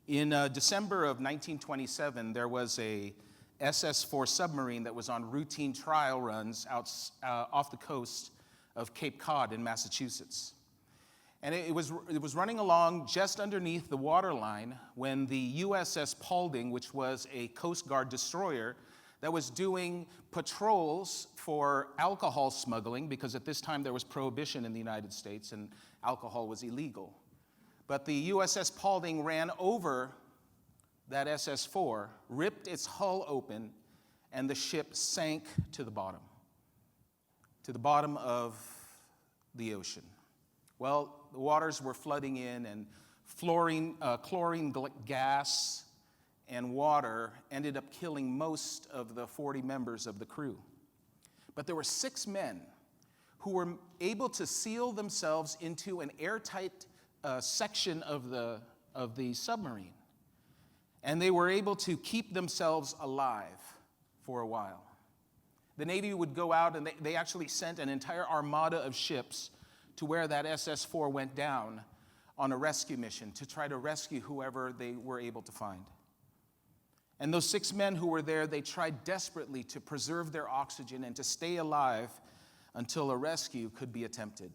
In December of 1927, there was a SS-4 submarine that was on routine trial runs off the coast of Cape Cod in Massachusetts. And it was running along just underneath the waterline when the USS Paulding, which was a Coast Guard destroyer that was doing patrols for alcohol smuggling, because at this time there was prohibition in the United States and alcohol was illegal. But the USS Paulding ran over that SS-4, ripped its hull open, and the ship sank to the bottom of the ocean. Well, the waters were flooding in, and chlorine gas and water ended up killing most of the 40 members of the crew. But there were 6 men who were able to seal themselves into an airtight section of the submarine. And they were able to keep themselves alive for a while. The Navy would go out, and they actually sent an entire armada of ships to where that SS-4 went down on a rescue mission to try to rescue whoever they were able to find. And those 6 men who were there, they tried desperately to preserve their oxygen and to stay alive until a rescue could be attempted.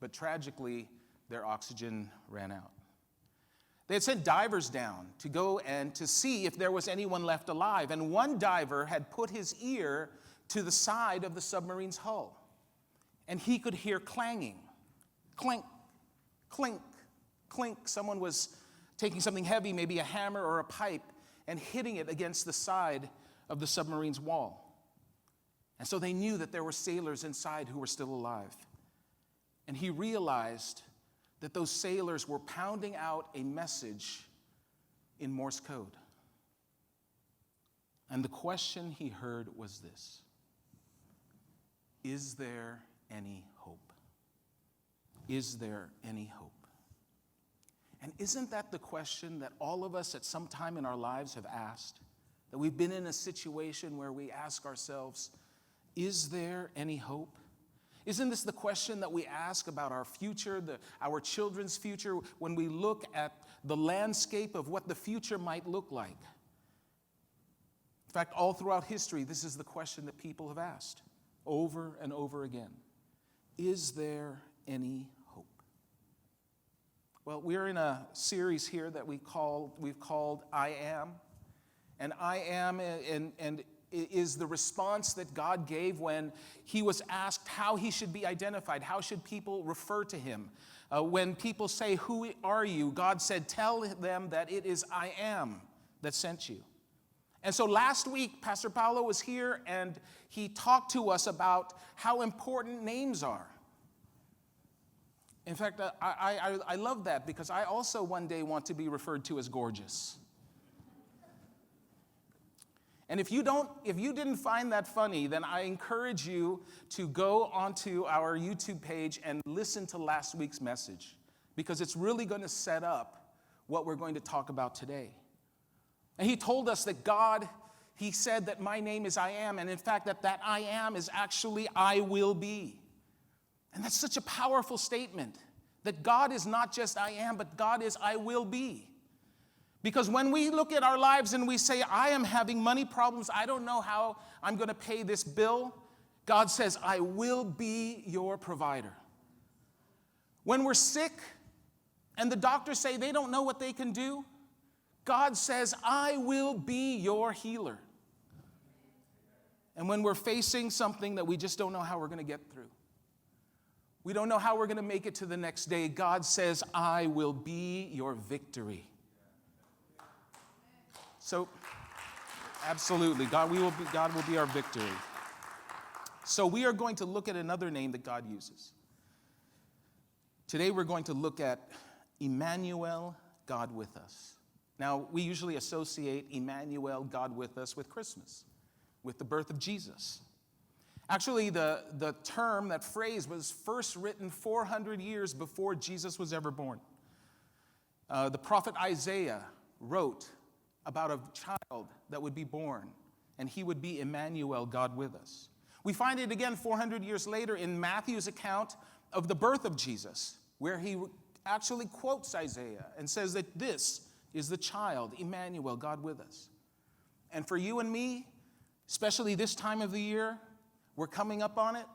But tragically, their oxygen ran out. They had sent divers down to go and to see if there was anyone left alive. And one diver had put his ear to the side of the submarine's hull. And he could hear clanging. Clink, clink, clink. Someone was taking something heavy, maybe a hammer or a pipe, and hitting it against the side of the submarine's wall. And so they knew that there were sailors inside who were still alive. And he realized that those sailors were pounding out a message in Morse code. And the question he heard was this: is there any hope? Is there any hope? And isn't that the question that all of us at some time in our lives have asked? That we've been in a situation where we ask ourselves, is there any hope? Isn't this the question that we ask about our future, our children's future, when we look at the landscape of what the future might look like? In fact, all throughout history, this is the question that people have asked over and over again. Is there any hope? Well, we're in a series here that we've called I Am. And I Am and is the response that God gave when he was asked how he should be identified. How should people refer to him? When people say, "Who are you?" God said, "Tell them that it is I Am that sent you." And so last week, Pastor Paulo was here and he talked to us about how important names are. In fact, I love that because I also one day want to be referred to as gorgeous. And if you didn't find that funny, then I encourage you to go onto our YouTube page and listen to last week's message, because it's really going to set up what we're going to talk about today. And he told us that God, he said that my name is I Am, and in fact that I Am is actually I will be. And that's such a powerful statement, that God is not just I Am, but God is I will be. Because when we look at our lives and we say, I am having money problems, I don't know how I'm going to pay this bill, God says, I will be your provider. When we're sick and the doctors say they don't know what they can do, God says, I will be your healer. And when we're facing something that we just don't know how we're going to get through, we don't know how we're going to make it to the next day, God says, I will be your victory. So, absolutely, God will be our victory. So we are going to look at another name that God uses. Today we're going to look at Emmanuel, God with us. Now, we usually associate Emmanuel, God with us, with Christmas, with the birth of Jesus. Actually, the term, that phrase, was first written 400 years before Jesus was ever born. The prophet Isaiah wrote about a child that would be born, and he would be Emmanuel, God with us. We find it again 400 years later in Matthew's account of the birth of Jesus, where he actually quotes Isaiah and says that this is the child, Emmanuel, God with us. And for you and me, especially this time of the year, we're coming up on it.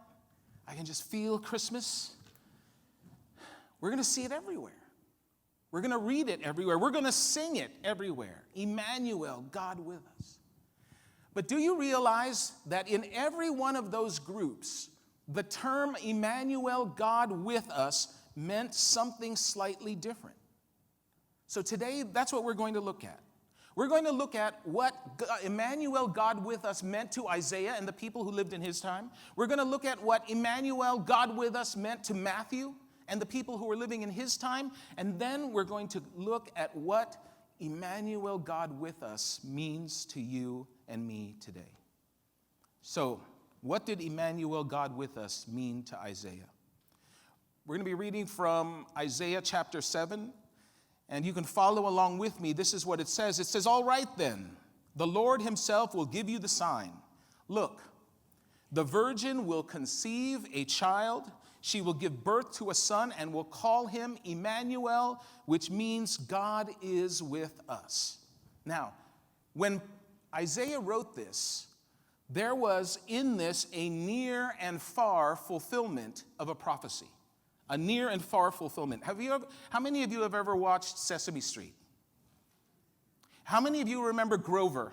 I can just feel Christmas. We're going to see it everywhere. We're going to read it everywhere. We're going to sing it everywhere. Emmanuel, God with us. But do you realize that in every one of those groups, the term Emmanuel, God with us, meant something slightly different? So today, that's what we're going to look at. We're going to look at what Emmanuel, God with us, meant to Isaiah and the people who lived in his time. We're going to look at what Emmanuel, God with us, meant to Matthew and the people who were living in his time. And then we're going to look at what Emmanuel, God with us, means to you and me today. So, what did Emmanuel, God with us, mean to Isaiah? We're going to be reading from Isaiah chapter 7. And you can follow along with me. This is what it says. It says, all right then, the Lord himself will give you the sign. Look, the virgin will conceive a child. She will give birth to a son and will call him Emmanuel, which means God is with us. Now, when Isaiah wrote this, there was in this a near and far fulfillment of a prophecy. A near and far fulfillment. How many of you have ever watched Sesame Street? How many of you remember Grover?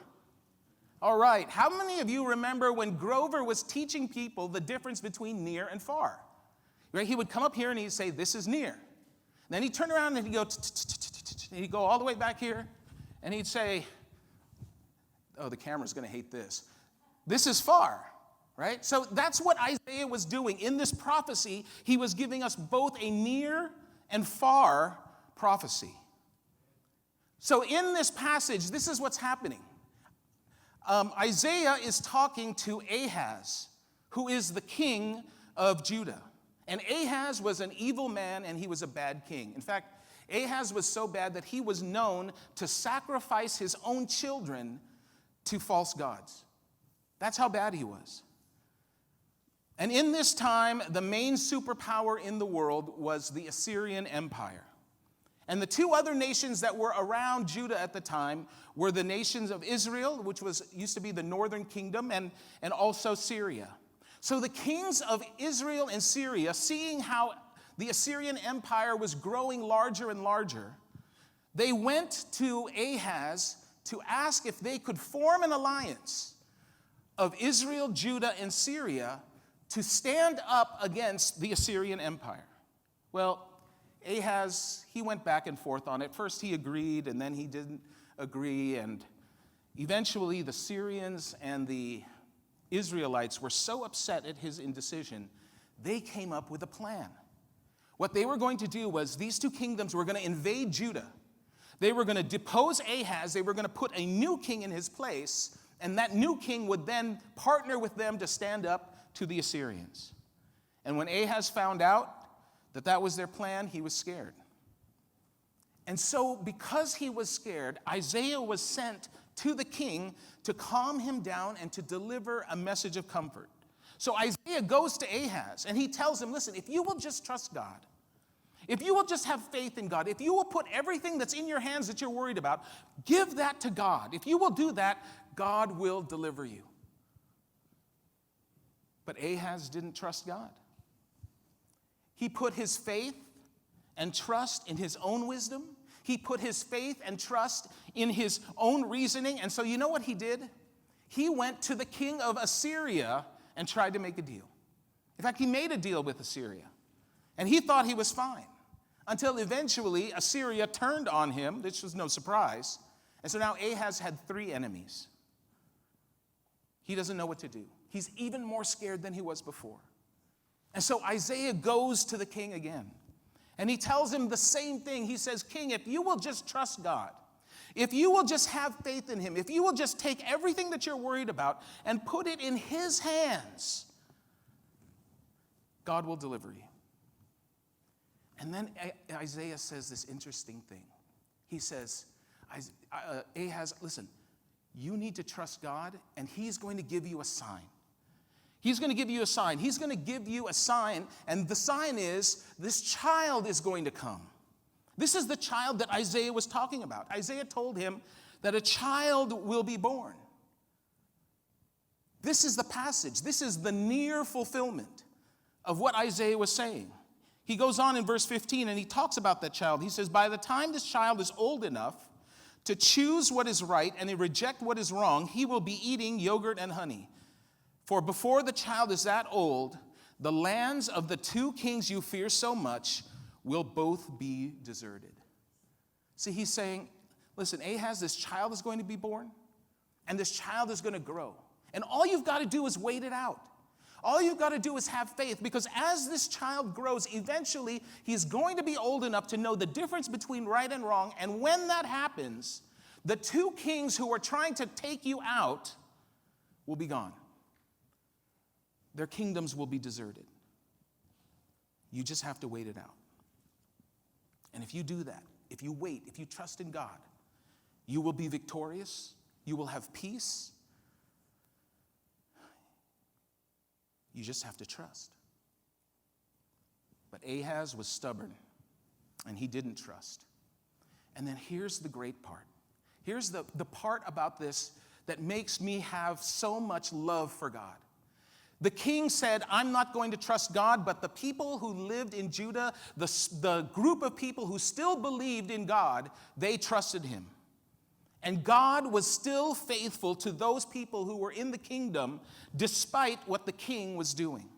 All right. How many of you remember when Grover was teaching people the difference between near and far? Right? He would come up here and he'd say, this is near. Then he'd turn around and he'd go, and he'd go all the way back here, and he'd say, oh, the camera's going to hate this. This is far. Right? So that's what Isaiah was doing. In this prophecy, he was giving us both a near and far prophecy. So in this passage, this is what's happening. Isaiah is talking to Ahaz, who is the king of Judah. And Ahaz was an evil man, and he was a bad king. In fact, Ahaz was so bad that he was known to sacrifice his own children to false gods. That's how bad he was. And in this time, the main superpower in the world was the Assyrian Empire. And the two other nations that were around Judah at the time were the nations of Israel, which used to be the northern kingdom, and also Syria. So the kings of Israel and Syria, seeing how the Assyrian Empire was growing larger and larger, they went to Ahaz to ask if they could form an alliance of Israel, Judah, and Syria to stand up against the Assyrian Empire. Well, Ahaz, he went back and forth on it. First he agreed, and then he didn't agree, and eventually the Syrians and the Israelites were so upset at his indecision, they came up with a plan. What they were going to do was these two kingdoms were going to invade Judah. They were going to depose Ahaz. They were going to put a new king in his place, and that new king would then partner with them to stand up to the Assyrians. And when Ahaz found out that that was their plan, he was scared. And so because he was scared, Isaiah was sent to the king to calm him down and to deliver a message of comfort. So Isaiah goes to Ahaz and he tells him, listen, if you will just trust God, if you will just have faith in God, if you will put everything that's in your hands that you're worried about, give that to God. If you will do that, God will deliver you. But Ahaz didn't trust God. He put his faith and trust in his own wisdom. He put his faith and trust in his own reasoning. And so you know what he did? He went to the king of Assyria and tried to make a deal. In fact, he made a deal with Assyria. And he thought he was fine. Until eventually Assyria turned on him. This was no surprise. And so now Ahaz had 3 enemies. He doesn't know what to do. He's even more scared than he was before. And so Isaiah goes to the king again. And he tells him the same thing. He says, King, if you will just trust God, if you will just have faith in him, if you will just take everything that you're worried about and put it in his hands, God will deliver you. And then Isaiah says this interesting thing. He says, Ahaz, listen, you need to trust God, and he's going to give you a sign. He's going to give you a sign. He's going to give you a sign, and the sign is this child is going to come. This is the child that Isaiah was talking about. Isaiah told him that a child will be born. This is the passage. This is the near fulfillment of what Isaiah was saying. He goes on in verse 15 and he talks about that child. He says, by the time this child is old enough to choose what is right and to reject what is wrong, he will be eating yogurt and honey. For before the child is that old, the lands of the two kings you fear so much will both be deserted. See, he's saying, listen, Ahaz, this child is going to be born, and this child is going to grow. And all you've got to do is wait it out. All you've got to do is have faith, because as this child grows, eventually he's going to be old enough to know the difference between right and wrong. And when that happens, the two kings who are trying to take you out will be gone. Their kingdoms will be deserted. You just have to wait it out. And if you do that, if you wait, if you trust in God, you will be victorious. You will have peace. You just have to trust. But Ahaz was stubborn, and he didn't trust. And then here's the great part. Here's the part about this that makes me have so much love for God. The king said, I'm not going to trust God, but the people who lived in Judah, the group of people who still believed in God, they trusted him. And God was still faithful to those people who were in the kingdom, despite what the king was doing.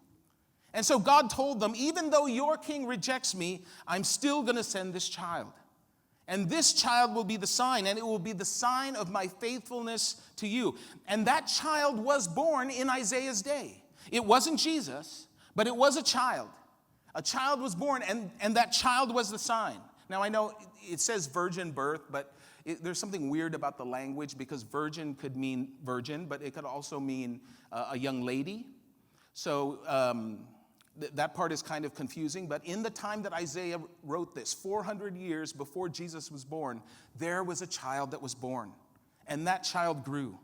And so God told them, even though your king rejects me, I'm still going to send this child. And this child will be the sign, and it will be the sign of my faithfulness to you. And that child was born in Isaiah's day. It wasn't Jesus, but it was a child. A child was born, and that child was the sign. Now, I know it says virgin birth, but there's something weird about the language, because virgin could mean virgin, but it could also mean a young lady. So that part is kind of confusing. But in the time that Isaiah wrote this, 400 years before Jesus was born, there was a child that was born. And that child grew.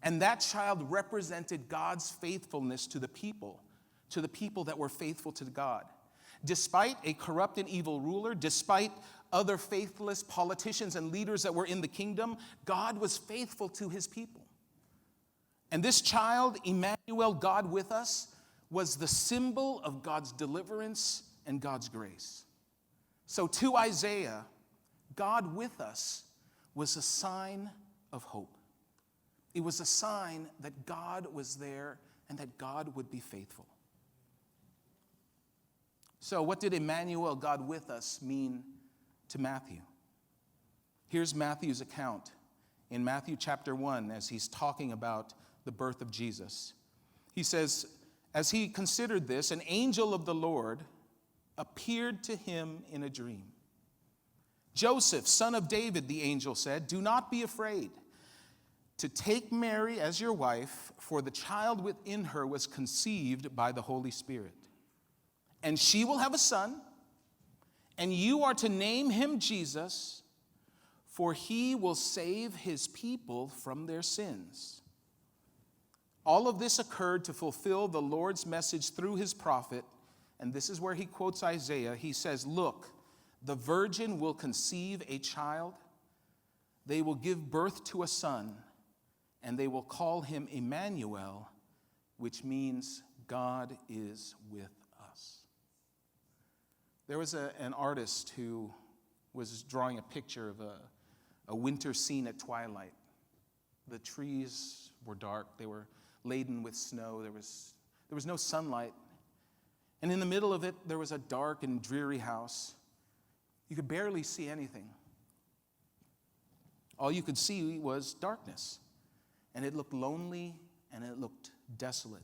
And that child represented God's faithfulness to the people that were faithful to God. Despite a corrupt and evil ruler, despite other faithless politicians and leaders that were in the kingdom, God was faithful to his people. And this child, Emmanuel, God with us, was the symbol of God's deliverance and God's grace. So to Isaiah, God with us was a sign of hope. It was a sign that God was there and that God would be faithful. So what did Emmanuel, God with us, mean to Matthew? Here's Matthew's account in Matthew chapter 1 as he's talking about the birth of Jesus. He says, as he considered this, an angel of the Lord appeared to him in a dream. Joseph, son of David, the angel said, do not be afraid to take Mary as your wife, for the child within her was conceived by the Holy Spirit. And she will have a son, and you are to name him Jesus, for he will save his people from their sins. All of this occurred to fulfill the Lord's message through his prophet, and this is where he quotes Isaiah. He says, look, the virgin will conceive a child, they will give birth to a son, and they will call him Immanuel, which means God is with us. There was an artist who was drawing a picture of a winter scene at twilight. The trees were dark. They were laden with snow. There was no sunlight. And in the middle of it, there was a dark and dreary house. You could barely see anything. All you could see was darkness. And it looked lonely and it looked desolate.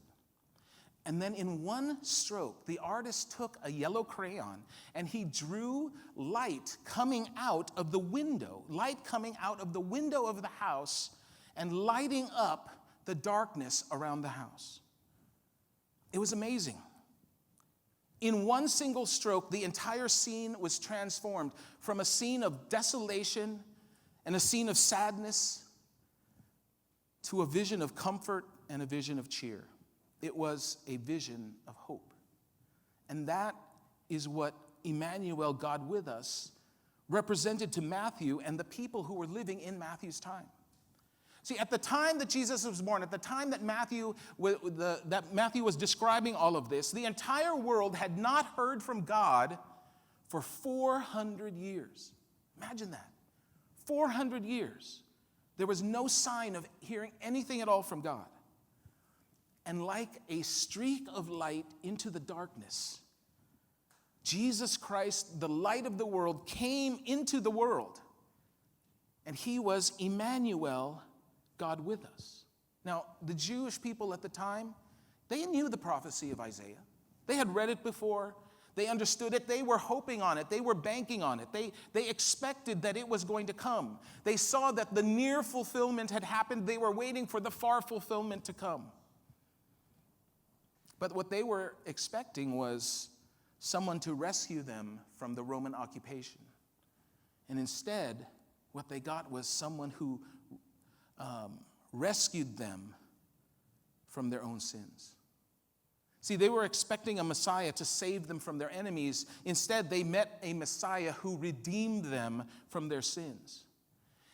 And then in one stroke, the artist took a yellow crayon and he drew light coming out of the window of the house and lighting up the darkness around the house. It was amazing. In one single stroke, the entire scene was transformed from a scene of desolation and a scene of sadness to a vision of comfort and a vision of cheer. It was a vision of hope. And that is what Emmanuel, God with us, represented to Matthew and the people who were living in Matthew's time. See, at the time that Jesus was born, at the time that Matthew was describing all of this, the entire world had not heard from God for 400 years. Imagine that. 400 years. There was no sign of hearing anything at all from God. And like a streak of light into the darkness, Jesus Christ, the light of the world, came into the world. And he was Emmanuel, God with us. Now, the Jewish people at the time, they knew the prophecy of Isaiah. They had read it before. They understood it. They were hoping on it. They were banking on it. They expected that it was going to come. They saw that the near fulfillment had happened. They were waiting for the far fulfillment to come. But what they were expecting was someone to rescue them from the Roman occupation. And instead, what they got was someone who rescued them from their own sins. See, they were expecting a Messiah to save them from their enemies. Instead, they met a Messiah who redeemed them from their sins.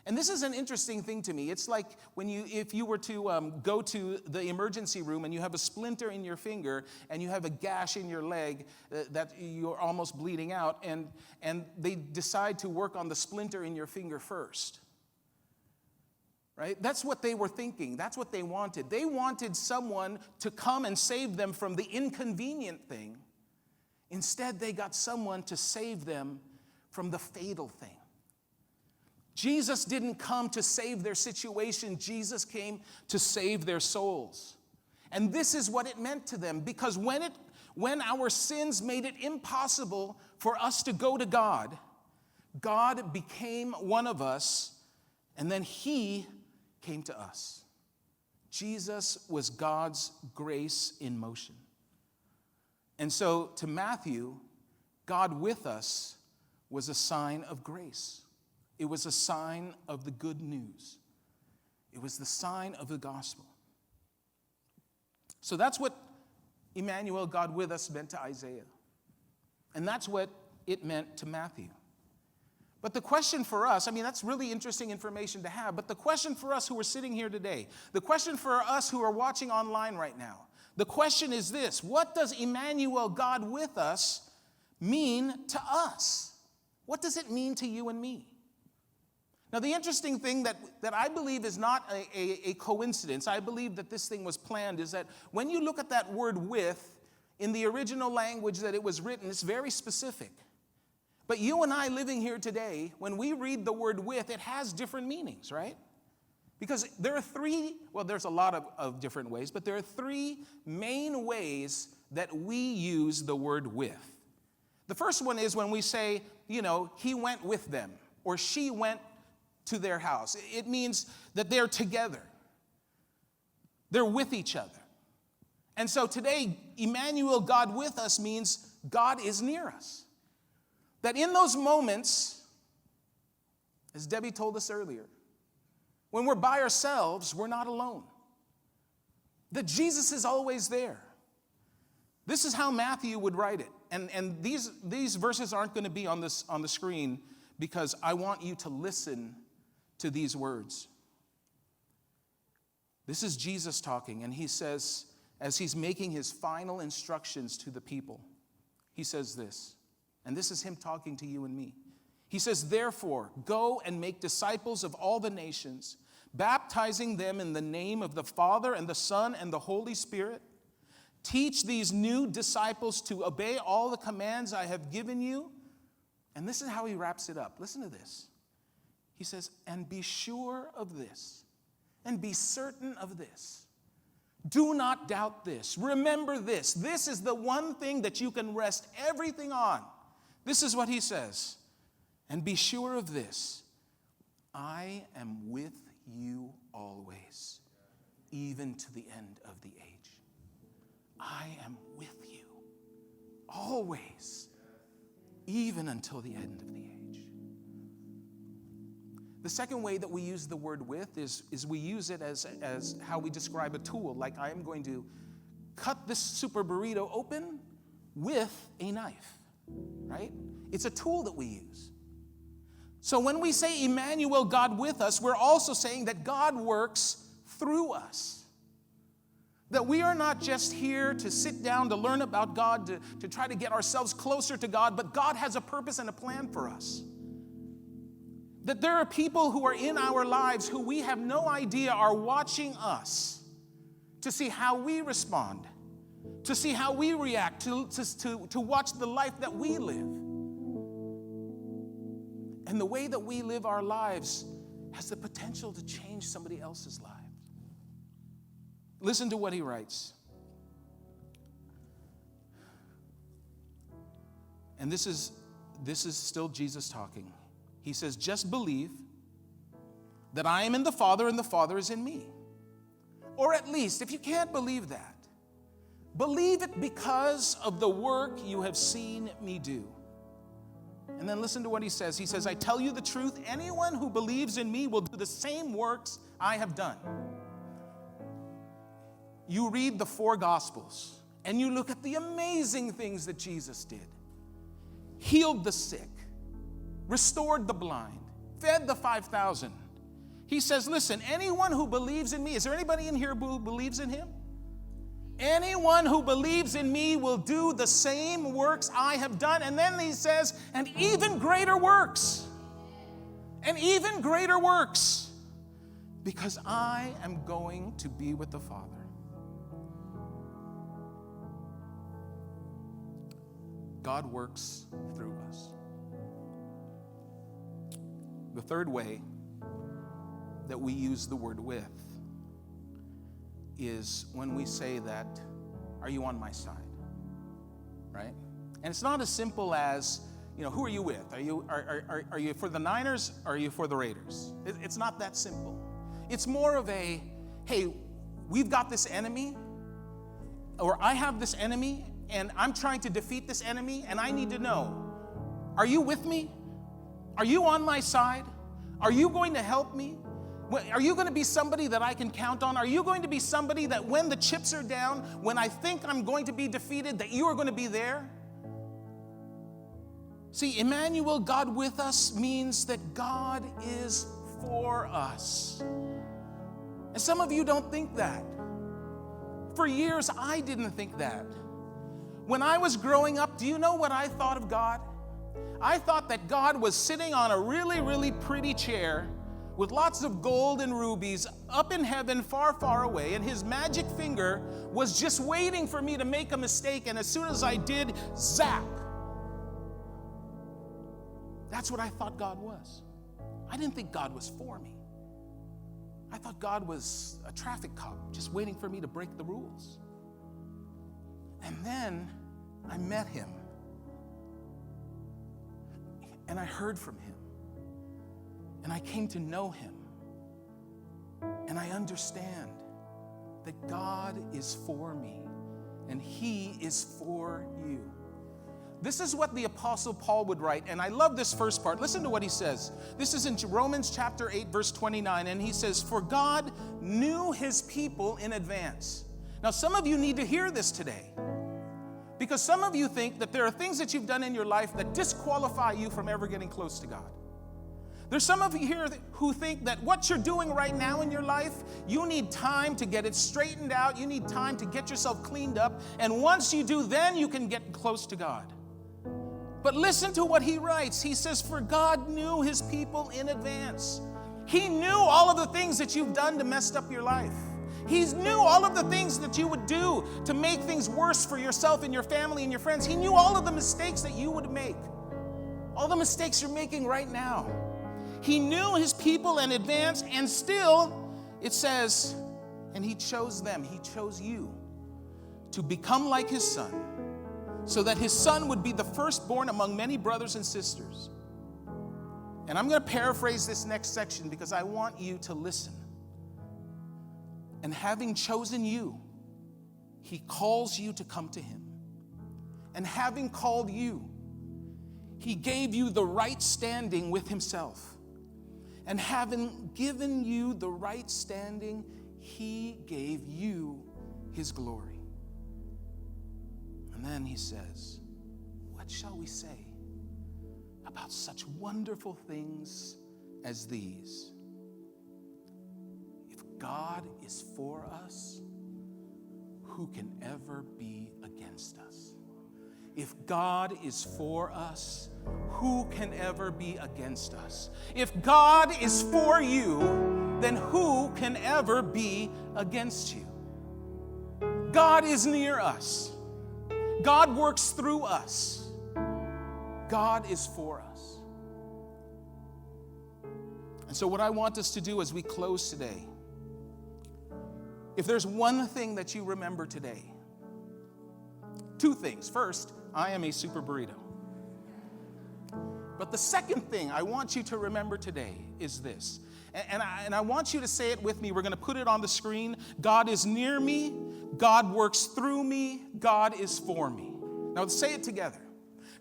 And this is an interesting thing to me. It's like if you were to go to the emergency room and you have a splinter in your finger and you have a gash in your leg that you're almost bleeding out, and they decide to work on the splinter in your finger first. Right? That's what they were thinking. That's what they wanted. They wanted someone to come and save them from the inconvenient thing. Instead, they got someone to save them from the fatal thing. Jesus didn't come to save their situation. Jesus came to save their souls. And this is what it meant to them, because when our sins made it impossible for us to go to God, God became one of us, and then he came to us. Jesus was God's grace in motion. And so to Matthew, God with us was a sign of grace. It was a sign of the good news. It was the sign of the gospel. So that's what Emmanuel, God with us, meant to Isaiah. And that's what it meant to Matthew. But the question for us, that's really interesting information to have, but the question for us who are sitting here today, the question for us who are watching online right now, the question is this: what does Emmanuel, God with us, mean to us? What does it mean to you and me? Now, the interesting thing that I believe is not a coincidence, I believe that this thing was planned, is that when you look at that word with, in the original language that it was written, it's very specific. But you and I living here today, when we read the word with, it has different meanings, right? Because there are there's a lot of different ways, but there are three main ways that we use the word with. The first one is when we say, he went with them, or she went to their house. It means that they're together. They're with each other. And so today, Emmanuel, God with us, means God is near us. That in those moments, as Debbie told us earlier, when we're by ourselves, we're not alone. That Jesus is always there. This is how Matthew would write it. And these verses aren't going to be on the screen because I want you to listen to these words. This is Jesus talking, and he says, as he's making his final instructions to the people, he says this. And this is him talking to you and me. He says, therefore, go and make disciples of all the nations, baptizing them in the name of the Father and the Son and the Holy Spirit. Teach these new disciples to obey all the commands I have given you. And this is how he wraps it up. Listen to this. He says, and be sure of this, and be certain of this. Do not doubt this. Remember this. This is the one thing that you can rest everything on. This is what he says. And be sure of this. I am with you always, even to the end of the age. I am with you always, even until the end of the age. The second way that we use the word with is we use it as how we describe a tool. Like, I am going to cut this super burrito open with a knife. Right? It's a tool that we use. So when we say Emmanuel, God with us, we're also saying that God works through us. That we are not just here to sit down to learn about God, to try to get ourselves closer to God, but God has a purpose and a plan for us. That there are people who are in our lives who we have no idea are watching us to see how we respond, to see how we react, to watch the life that we live. And the way that we live our lives has the potential to change somebody else's life. Listen to what he writes. And this is still Jesus talking. He says, just believe that I am in the Father and the Father is in me. Or at least, if you can't believe that, believe it because of the work you have seen me do. And then listen to what he says. He says, I tell you the truth, anyone who believes in me will do the same works I have done. You read the 4 Gospels, and you look at the amazing things that Jesus did. Healed the sick, restored the blind, fed the 5,000. He says, listen, anyone who believes in me, is there anybody in here who believes in him? Anyone who believes in me will do the same works I have done. And then he says, and even greater works. And even greater works. Because I am going to be with the Father. God works through us. The third way that we use the word with is when we say that, are you on my side? Right? And it's not as simple as, who are you with? Are you for the Niners or are you for the Raiders? It's not that simple. It's more of a, hey, we've got this enemy, or I have this enemy, and I'm trying to defeat this enemy, and I need to know, are you with me? Are you on my side? Are you going to help me? Are you going to be somebody that I can count on? Are you going to be somebody that when the chips are down, when I think I'm going to be defeated, that you are going to be there? See, Emmanuel, God with us, means that God is for us. And some of you don't think that. For years, I didn't think that. When I was growing up, do you know what I thought of God? I thought that God was sitting on a really, really pretty chair with lots of gold and rubies up in heaven far, far away, and his magic finger was just waiting for me to make a mistake, and as soon as I did, zap. That's what I thought God was. I didn't think God was for me. I thought God was a traffic cop just waiting for me to break the rules. And then I met him, and I heard from him. And I came to know him. And I understand that God is for me and he is for you. This is what the Apostle Paul would write, and I love this first part. Listen to what he says. This is in Romans chapter 8, verse 29, and he says, for God knew his people in advance. Now, some of you need to hear this today, because some of you think that there are things that you've done in your life that disqualify you from ever getting close to God. There's some of you here who think that what you're doing right now in your life, you need time to get it straightened out. You need time to get yourself cleaned up. And once you do, then you can get close to God. But listen to what he writes. He says, for God knew his people in advance. He knew all of the things that you've done to mess up your life. He knew all of the things that you would do to make things worse for yourself and your family and your friends. He knew all of the mistakes that you would make. All the mistakes you're making right now. He knew his people in advance, and still, it says, and he chose them, he chose you to become like his son, so that his son would be the firstborn among many brothers and sisters. And I'm going to paraphrase this next section because I want you to listen. And having chosen you, he calls you to come to him. And having called you, he gave you the right standing with himself. And having given you the right standing, he gave you his glory. And then he says, what shall we say about such wonderful things as these. If God is for us, who can ever be against us? If God is for us, who can ever be against us? If God is for you, then who can ever be against you? God is near us. God works through us. God is for us. And so what I want us to do as we close today, if there's one thing that you remember today, two things. First, I am a super burrito. But the second thing I want you to remember today is this. And I want you to say it with me. We're going to put it on the screen. God is near me. God works through me. God is for me. Now say it together.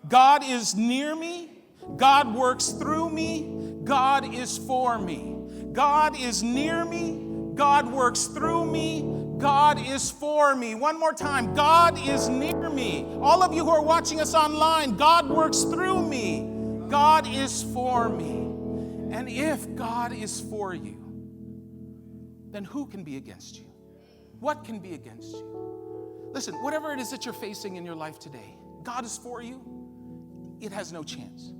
God is near me. God works through me. God is for me. God is near me. God works through me. God is for me. One more time. God is near me. All of you who are watching us online, God works through me. God is for me. And if God is for you, then who can be against you? What can be against you? Listen, whatever it is that you're facing in your life today, God is for you, it has no chance.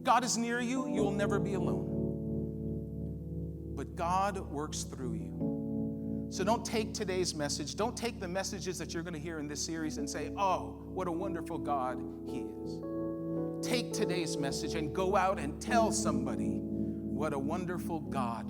God is near you, you'll never be alone. But God works through you. So don't take today's message, don't take the messages that you're going to hear in this series and say, oh, what a wonderful God He is. Take today's message and go out and tell somebody what a wonderful God